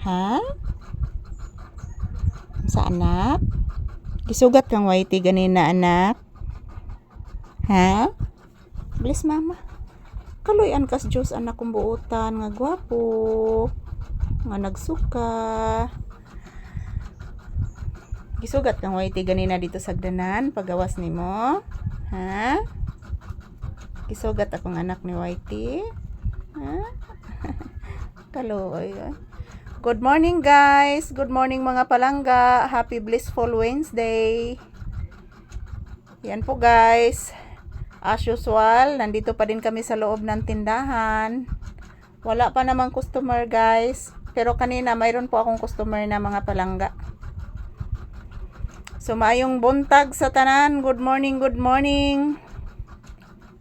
Ha? Sa anak? Gisugat kang whitey ganina anak? Ha? Bless mama. Kaluyan kas Diyos anak kong buutan nga gwapo. Nga nagsuka. Gisugat kang whitey ganina dito sa agdanan pagawas nimo. Ha? Gisugat akong anak ni whitey. Ha? Kaluoy. Good morning guys. Good morning mga palangga. Happy blissful Wednesday. Yan po guys. As usual, nandito pa din kami sa loob ng tindahan. Wala pa namang customer guys. Pero kanina mayroon po akong customer na mga palangga. So maayong buntag sa tanan. Good morning, good morning.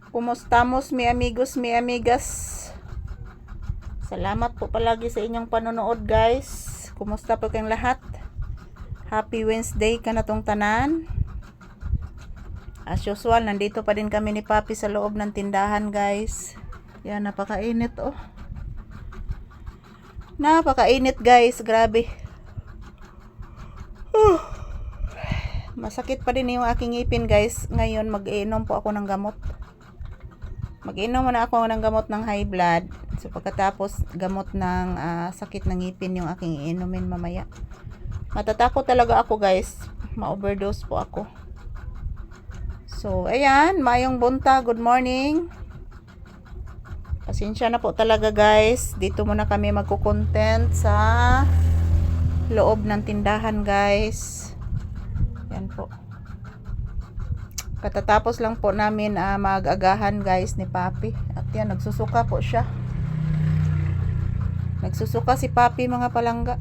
Kumustamos mi amigos, mi amigas. Salamat po palagi sa inyong panonood guys. Kumusta po kayong lahat? Happy Wednesday ka na tong tanan. As usual, nandito pa din kami ni Papi sa loob ng tindahan guys. Yan, napakainit oh. Napakainit guys, grabe. Masakit pa din yung aking ngipin guys. Ngayon mag-iinom po ako ng gamot. Mag-inom muna ako ng gamot ng high blood. So pagkatapos gamot ng sakit ng ngipin yung aking iinumin mamaya. Matatakot talaga ako guys. Ma-overdose po ako. So ayan, mayong bunta. Good morning. Pasensya na po talaga guys. Dito muna kami magko-content sa loob ng tindahan guys. Yan po. Katatapos lang po namin mag-agahan guys ni Papi. At yan, nagsusuka po siya. Nagsusuka si Papi mga palangga.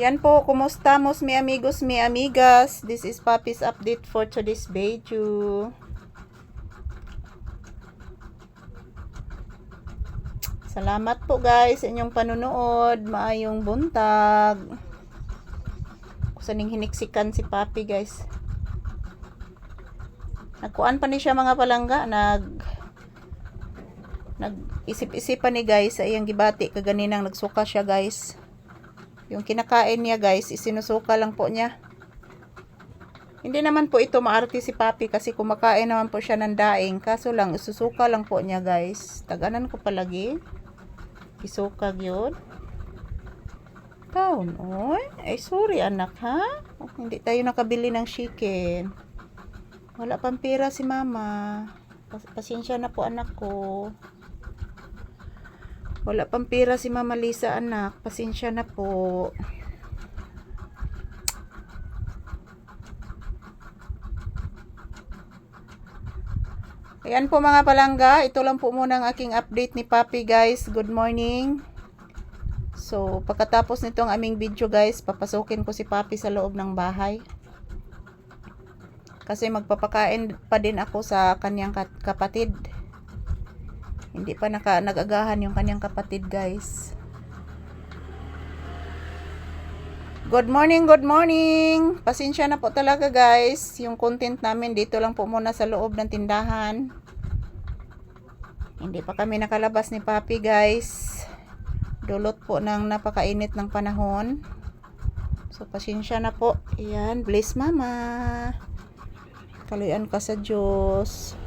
Yan po, kumustamos mi amigos, mi amigas. This is Papi's update for today's video. Salamat po guys sa inyong panunood. Maayong buntag. Kusaning hiniksikan si Papi guys. Nagkuan pa ni siya mga palangga. Nag-isip-isipan ni guys sa iyang gibati. Kaganinang nagsuka siya guys. Yung kinakain niya guys, isinusuka lang po niya. Hindi naman po ito maarte si Papi kasi kumakain naman po siya ng daing. Kaso lang, isusuka lang po niya guys. Taganan ko palagi. Isuka yun. Taon, oy. Ay, sorry anak ha. Hindi tayo nakabili ng chicken. Wala pang pera si mama. Pasensya na po anak ko. Wala pang pera si Mama Lisa anak. Pasensya na po. Ayan po mga palangga. Ito lang po muna ang aking update ni Papi guys. Good morning. So pagkatapos nitong aming video guys, papasukin ko si Papi sa loob ng bahay. Kasi magpapakain pa din ako sa kanyang kapatid. Hindi pa nag-agahan yung kanyang kapatid guys. Good morning, good morning. Pasensya na po talaga guys. Yung content namin dito lang po muna sa loob ng tindahan. Hindi pa kami nakalabas ni Papi guys. Dulot po ng napakainit ng panahon. So pasensya na po. Ayan, bless mama. Kaluyan ka sa Diyos.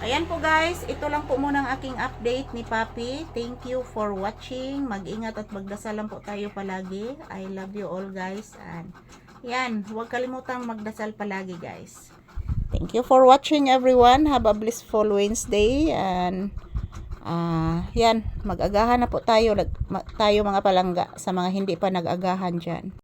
Ayan po guys, ito lang po muna ang aking update ni Papi. Thank you for watching. Mag-ingat at magdasal lang po tayo palagi. I love you all guys. And yan, huwag kalimutang magdasal palagi guys. Thank you for watching everyone. Have a blissful Wednesday. And yan, mag-agahan na po tayo mga palangga sa mga hindi pa nag-agahan dyan.